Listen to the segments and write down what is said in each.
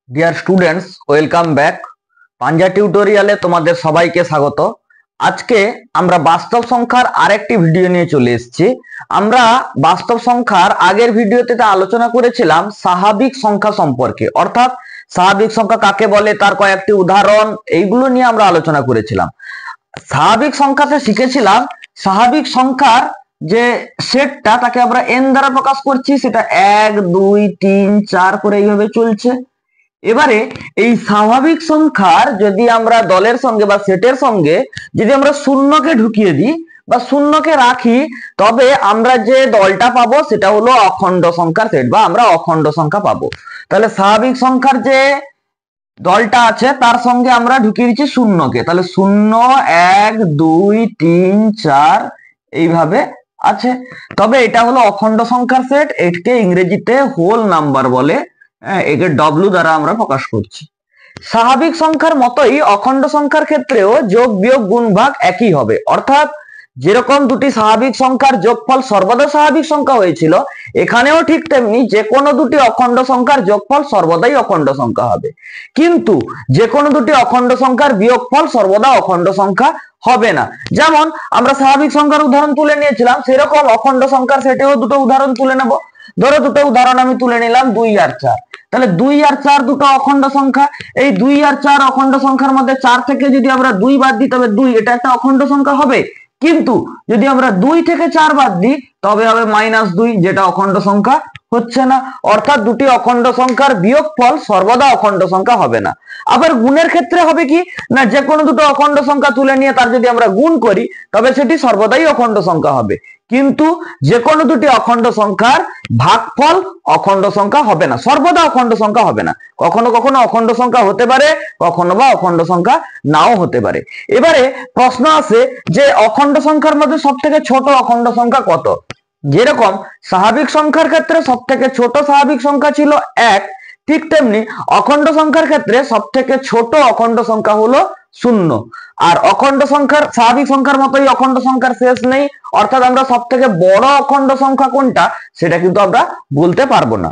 Dear students, welcome back. পাঞ্জা টিউটোরিয়ালে তোমাদের সবাইকে স্বাগত। আজকে আমরা বাস্তব সংখ্যার আরেকটি ভিডিও নিয়ে চলে এসেছি। আমরা বাস্তব সংখ্যার আগের ভিডিওতে আলোচনা করেছিলাম স্বাভাবিক সংখ্যা সম্পর্কে, অর্থাৎ স্বাভাবিক সংখ্যা কাকে বলে, তার কয়েকটি উদাহরণ, এইগুলো নিয়ে আমরা আলোচনা করেছিলাম। স্বাভাবিক সংখ্যাতে শিখেছিলাম স্বাভাবিক সংখ্যার যে সেটটা তাকে আমরা এন দ্বারা প্রকাশ করছি, সেটা 1 2 3 4 করে এইভাবে চলছে। এবারে এই স্বাভাবিক সংখ্যার যদি আমরা দলের সঙ্গে বা সেটের সঙ্গে যদি আমরা শূন্যকে ঢুকিয়ে দিই বা শূন্যকে রাখি, তবে আমরা যে দলটা পাবো সেটা হলো অখণ্ড সংখ্যার সেট বা আমরা অখণ্ড সংখ্যা পাবো। তাহলে স্বাভাবিক সংখ্যার যে দলটা আছে তার সঙ্গে আমরা ঢুকিয়ে দিচ্ছি শূন্যকে, তাহলে 0 1 2 3 4 এইভাবে আছে। তবে এটা হলো অখণ্ড সংখ্যার সেট, এটাকে ইংরেজিতে হোল নাম্বার বলে, একে ডব্লিউ দ্বারা আমরা প্রকাশ করছি। স্বাভাবিক সংখ্যার মতোই অখণ্ড সংখ্যার ক্ষেত্রেও যোগ বিয়োগ গুণ ভাগ একই হবে, অর্থাৎ যেরকম দুটি স্বাভাবিক সংখ্যার যোগফল সর্বদা স্বাভাবিক সংখ্যা হয়েছিল, এখানেও ঠিক তেমনি যে কোনো দুটি অখণ্ড সংখ্যার যোগফল সর্বদাই অখণ্ড সংখ্যা হবে। কিন্তু যে কোনো দুটি অখণ্ড সংখ্যার বিয়োগফল সর্বদা অখণ্ড সংখ্যা হবে না। যেমন আমরা স্বাভাবিক সংখ্যার উদাহরণ তুলে নিয়েছিলাম, সেরকম অখণ্ড সংখ্যার সেটেও দুটো উদাহরণ তুলে নেব। ধরো দুটো উদাহরণ আমি তুলে নিলাম 2 আর 4। তাহলে 2 আর 4 দুটো অখণ্ড সংখ্যা। এই 2 আর 4 অখণ্ড সংখ্যার মধ্যে 4 থেকে যদি আমরা 2 বাদ দিই তবে 2, এটা একটা অখণ্ড সংখ্যা হবে। কিন্তু যদি আমরা 2 থেকে 4 বাদ দিই তবে হবে -2, যেটা অখণ্ড সংখ্যা হচ্ছে না। অর্থাৎ দুটি অখণ্ড সংখ্যার বিয়োগফল সর্বদা অখণ্ড সংখ্যা হবে না। আবার গুণের ক্ষেত্রে হবে কি না, যে কোনো দুটো অখণ্ড সংখ্যা তুলে নিয়ে তার যদি আমরা গুণ করি তবে সেটি সর্বদাই অখণ্ড সংখ্যা হবে। কিন্তু যে কোনো দুটি অখণ্ড সংখ্যার ভাগফল অখণ্ড সংখ্যা হবে না, সর্বদা অখণ্ড সংখ্যা হবে না। কখনো কখনো অখণ্ড সংখ্যা হতে পারে, কখনো বা অখণ্ড সংখ্যা নাও হতে পারে। এবারে প্রশ্ন আসে যে অখণ্ড সংখ্যার মধ্যে সব থেকে ছোট অখণ্ড সংখ্যা কত? যেরকম স্বাভাবিক সংখ্যার ক্ষেত্রে সব থেকে ছোট স্বাভাবিক সংখ্যা ছিল 1, ঠিক তেমনি অখণ্ড সংখ্যার ক্ষেত্রে সব থেকে ছোট অখণ্ড সংখ্যা হলো 0। আর অখণ্ড সংখ্যার স্বাভাবিক সংখ্যার মতোই অখণ্ড সংখ্যার শেষ নেই, অর্থাৎ আমরা সব থেকে বড় অখণ্ড সংখ্যা কোনটা সেটা কিন্তু আমরা বলতে পারবো না।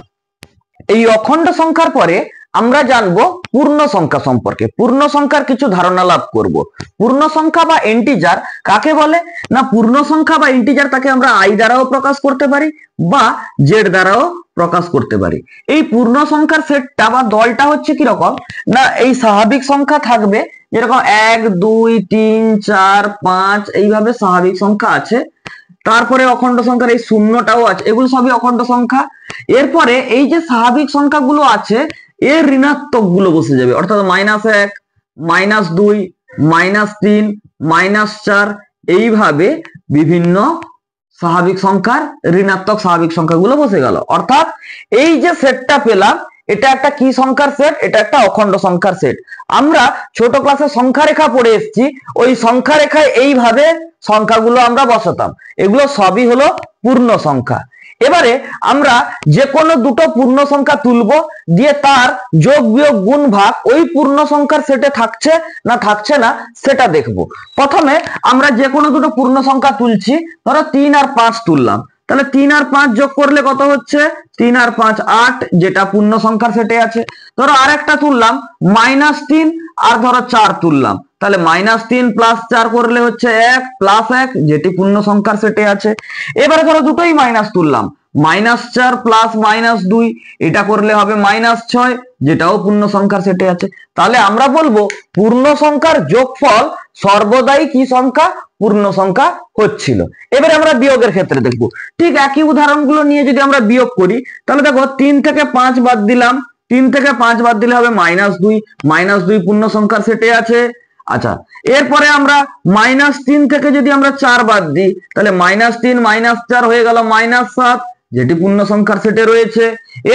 এই অখণ্ড সংখ্যার পরে আমরা জানবো পূর্ণ সংখ্যা সম্পর্কে। পূর্ণ সংখ্যার কিছু ধারণা লাভ করব। পূর্ণ সংখ্যা বা ইন্টিজার কাকে বলে না, পূর্ণ সংখ্যা বা ইন্টিজার তাকে আমরা আই দ্বারাও প্রকাশ করতে পারি বা জেড দ্বারাও প্রকাশ করতে পারি। এই পূর্ণ সংখ্যার সেটটা বা দলটা হচ্ছে কি রকম না, এই স্বাভাবিক সংখ্যা থাকবে যেরকম 1 2 3 4 5 এইভাবে স্বাভাবিক সংখ্যা আছে। তারপরে অখণ্ড সংখ্যার এই শূন্যটাও আছে, এগুলো সবই অখণ্ড সংখ্যা। এরপরে এই যে স্বাভাবিক সংখ্যাগুলো আছে এর ঋণাত্মক গুলো বসে যাবে, অর্থাৎ -1 -2 -3 -4 এইভাবে বিভিন্ন স্বাভাবিক সংখ্যার ঋণাত্মক স্বাভাবিক সংখ্যাগুলো বসে গেল। অর্থাৎ এই যে সেটটা পেলাম এটা একটা কি সংখ্যার সেট, এটা একটা অখণ্ড সংখ্যার সেট। আমরা ছোট ক্লাসে সংখ্যা রেখা পড়ে এসেছি, ওই সংখ্যা রেখায় এইভাবে সংখ্যাগুলো আমরা বসাতাম, এগুলো সবই হলো পূর্ণ সংখ্যা। এবারে আমরা যে কোনো দুটো পূর্ণ সংখ্যা তুলবো, দিয়ে তার যোগ বিয়োগ গুণ ভাগ ওই পূর্ণ সংখ্যার সেটে থাকছে না থাকছে না সেটা দেখবো। প্রথমে আমরা যে কোনো দুটো পূর্ণ সংখ্যা তুলছি, ধরো 3 আর 5 তুললাম, তাহলে 3 আর 5 যোগ করলে কত হচ্ছে? 3 আর 5 8, যেটা পূর্ণ সংখ্যার সেটে আছে। ধরো আরেকটা তুললাম -3 আর ধরো 4 তুললাম, তাহলে -3 + 4 করলে হচ্ছে 1 + 1, যেটি পূর্ণ সংখ্যার সেটে আছে। এবারে ধরো দুটোই মাইনাস তুললাম, -4 + -2, এটা করলে হবে -6, যেটাও পূর্ণ সংখ্যার সেটে আছে। তাহলে আমরা বলবো পূর্ণ সংখ্যার যোগফল সর্বদাই কি সংখ্যা? পূর্ণ সংখ্যা হচ্ছিল। এবারে আমরা বিয়োগের ক্ষেত্রে দেখবো, ঠিক একই উদাহরণগুলো নিয়ে যদি আমরা বিয়োগ করি তাহলে দেখো 3 থেকে 5 বাদ দিলাম, 3 থেকে 5 বাদ দিলে হবে -2, -2 পূর্ণ সংখ্যার সেটে আছে। আচ্ছা, এরপরে আমরা -3 থেকে যদি আমরা 4 বাদ দিই তাহলে -3 -4 হয়ে গেল -7, যেটি পূর্ণ সংখ্যার সেটে রয়েছে।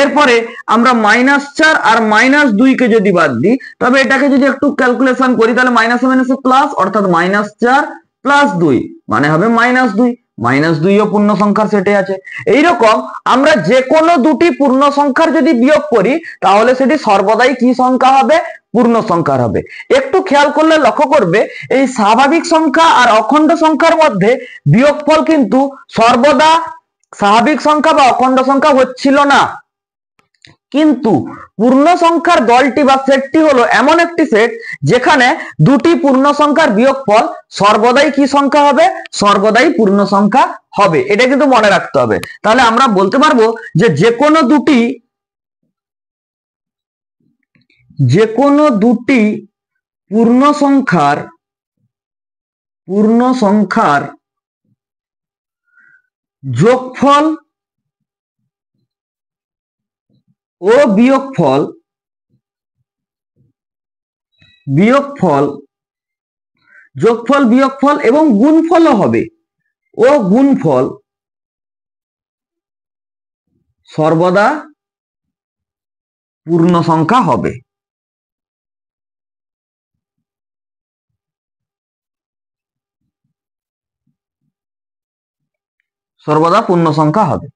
এরপরে আমরা -4 আর -2 কে যদি বাদ দিই তবে এটাকে যদি একটু ক্যালকুলেশন করি তাহলে মাইনাসে প্লাস, অর্থাৎ -4 + 2 মানে হবে -2, -2ও পূর্ণ সংখ্যার সেটে আছে। এইরকম আমরা যে কোনো দুটি পূর্ণ সংখ্যার যদি বিয়োগ করি তাহলে সেটি সর্বদাই কি সংখ্যা হবে? পূর্ণ সংখ্যার হবে। একটু খেয়াল করলে লক্ষ্য করবে এই স্বাভাবিক সংখ্যা আর অখণ্ড সংখ্যার মধ্যে বিয়োগফল কিন্তু সর্বদা স্বাভাবিক সংখ্যা বা অখণ্ড সংখ্যা হচ্ছিল না। কিন্তু পূর্ণ সংখ্যার দলটি বা সেটটি হলো এমন একটি সেট যেখানে দুটি পূর্ণ সংখ্যার বিয়োগফল সর্বদাই কি সংখ্যা হবে? সর্বদাই পূর্ণ সংখ্যা হবে। এটা কিন্তু মনে রাখতে হবে। তাহলে আমরা বলতে পারবো যে কোনো দুটি পূর্ণ সংখ্যার যোগফল ও বিয়োগফল যোগফল বিয়োগফল এবং গুণফলও হবে, ও গুণফল সর্বদা পূর্ণ সংখ্যা হবে। সর্বদা পূর্ণ সংখ্যা হবে।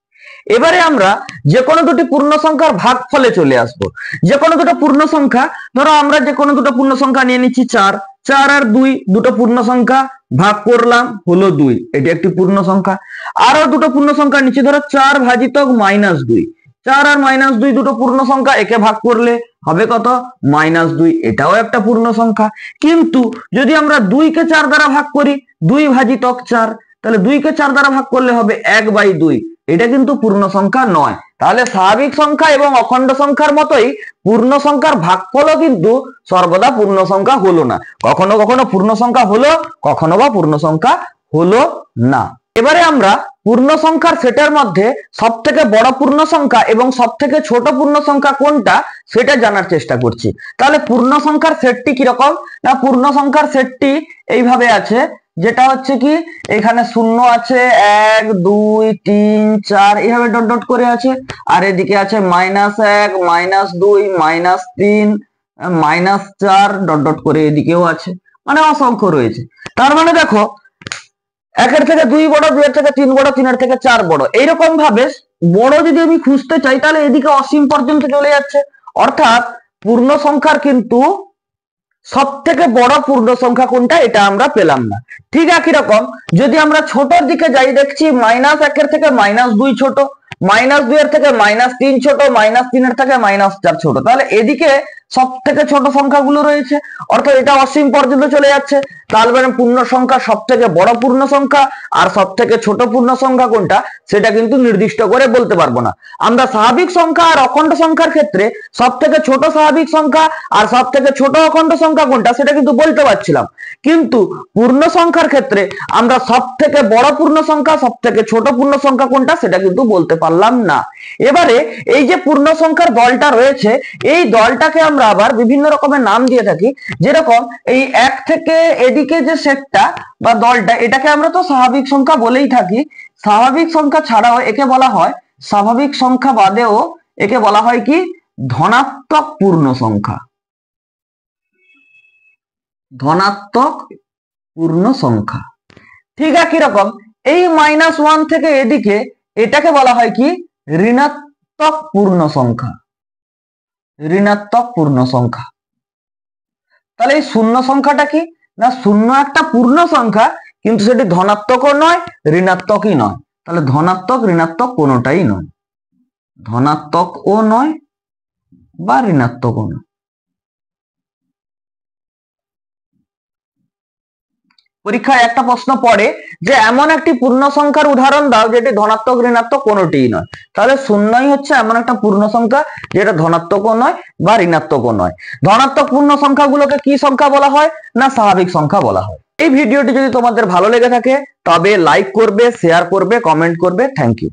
এবারে আমরা যে কোনো দুটি পূর্ণ সংখ্যার ভাগফলে চলে আসবো। যে কোনো দুটো পূর্ণ সংখ্যা, ধরো আমরা যে কোনো দুটো পূর্ণ সংখ্যা নিয়ে নিচ্ছি 4 আর 2, দুটো পূর্ণ সংখ্যা ভাগ করলাম হলো 2, এটি একটি পূর্ণ সংখ্যা। আরো দুটো পূর্ণ সংখ্যা নিচ্ছি, ধরো 4 ভাজিতক -2, 4 আর -2 দুটো পূর্ণ সংখ্যা, একে ভাগ করলে হবে কত? -2, এটাও একটা পূর্ণ সংখ্যা। কিন্তু যদি আমরা 2 কে 4 দ্বারা ভাগ করি, 2 ভাজিতক 4, তাহলে 2 কে 4 দ্বারা ভাগ করলে হবে 1/2, এটা কিন্তু পূর্ণ সংখ্যা নয়। তাহলে স্বাভাবিক সংখ্যা এবং অখণ্ড সংখ্যার মতোই পূর্ণ সংখ্যার ভাগফলও কিন্তু সর্বদা পূর্ণ সংখ্যা হলো না। কখনো কখনো পূর্ণ সংখ্যা হলো, কখনো বা পূর্ণ সংখ্যা হলো না। এবারে আমরা পূর্ণ সংখ্যার সেটের মধ্যে সবথেকে বড় পূর্ণ সংখ্যা এবং সবথেকে ছোট পূর্ণ সংখ্যা কোনটা সেটা জানার চেষ্টা করছি। তাহলে পূর্ণ সংখ্যার সেটটি কিরকম? না, পূর্ণ সংখ্যার সেটটি এইভাবে আছে, যেটা হচ্ছে কি এখানে 0 আছে, 1 2 3 4 এইভাবে ডট ডট করে আছে, আর এদিকে আছে -1 -2 -3 -4 ডট ডট করে এদিকেও আছে, মানে অসংখ্য রয়েছে। তার মানে দেখো 1 এর থেকে 2 বড়, 2 এর থেকে 3 বড়, 3 এর থেকে 4 বড়, এইরকম ভাবে বড় যদি আমি খুঁজতে চাই তাহলে এদিকে অসীম পর্যন্ত চলে যাচ্ছে। অর্থাৎ পূর্ণ সংখ্যার কিন্তু সব থেকে বড় পূর্ণ সংখ্যা কোনটা এটা আমরা পেলাম না। ঠিক একই রকম যদি আমরা ছোটর দিকে যাই, দেখছি -1 এর থেকে -2 ছোট, -2 এর থেকে -3 ছোট, -3 এর থেকে -4 ছোট, তাহলে এদিকে সব থেকে ছোট সংখ্যাগুলো রয়েছে, অর্থাৎ এটা অসীম পর্যন্ত চলে যাচ্ছে। তাহলে পূর্ণ সংখ্যা সব থেকে বড় পূর্ণ সংখ্যা আর সব থেকে ছোট পূর্ণ সংখ্যা কোনটা সেটা কিন্তু নির্দিষ্ট করে বলতে পারবো না। আমরা স্বাভাবিক সংখ্যা আর অখণ্ড সংখ্যার ক্ষেত্রে সব থেকে ছোট স্বাভাবিক সংখ্যা আর সব থেকে ছোট অখণ্ড সংখ্যা কোনটা সেটা কিন্তু বলতে পারছিলাম, কিন্তু পূর্ণ সংখ্যার ক্ষেত্রে আমরা সব থেকে বড় পূর্ণ সংখ্যা, সব থেকে ছোট পূর্ণ সংখ্যা কোনটা সেটা কিন্তু বলতে পারলাম না। এবারে এই যে পূর্ণ সংখ্যার দলটা রয়েছে, এই দলটাকে আমরা আবার বিভিন্ন রকমের নাম দিয়ে থাকি। যেরকম এই 1 থেকে এদিকে যে সেটটা বা দলটা, এটাকে আমরা তো স্বাভাবিক সংখ্যা বলেই থাকি। স্বাভাবিক সংখ্যা ছাড়াও একে বলা হয়, স্বাভাবিক সংখ্যা বাদেও একে বলা হয় কি? ধনাত্মক পূর্ণ সংখ্যা। ধনাত্মক পূর্ণ সংখ্যা। ঠিক একই রকম এই -1 থেকে এদিকে এটাকে বলা হয় কি? ঋণাত্মক পূর্ণ সংখ্যা। ঋণাত্মক পূর্ণ সংখ্যা। তাহলে এই শূন্য সংখ্যাটা কি? না, শূন্য একটা পূর্ণ সংখ্যা, কিন্তু সেটি ধনাত্মকও নয় ঋণাত্মকই নয়। তাহলে ধনাত্মক ঋণাত্মক কোনোটাই নয়, ধনাত্মকও নয় বা ঋণাত্মকও নয়। পরীক্ষায় একটা প্রশ্ন পড়ে যে এমন একটি পূর্ণ সংখ্যার উদাহরণ দাও যেটি ধনাত্মক ঋণাত্মক কোনোটিই নয়। তাহলে শূন্যই হচ্ছে এমন একটা পূর্ণ সংখ্যা যেটা ধনাত্মকও নয় বা ঋণাত্মকও নয়। ধনাত্মক পূর্ণ সংখ্যাগুলোকে কি সংখ্যা বলা হয়? না, স্বাভাবিক সংখ্যা বলা হয়। এই ভিডিওটি যদি তোমাদের ভালো লেগে থাকে তবে লাইক করবে, শেয়ার করবে, কমেন্ট করবে। Thank you.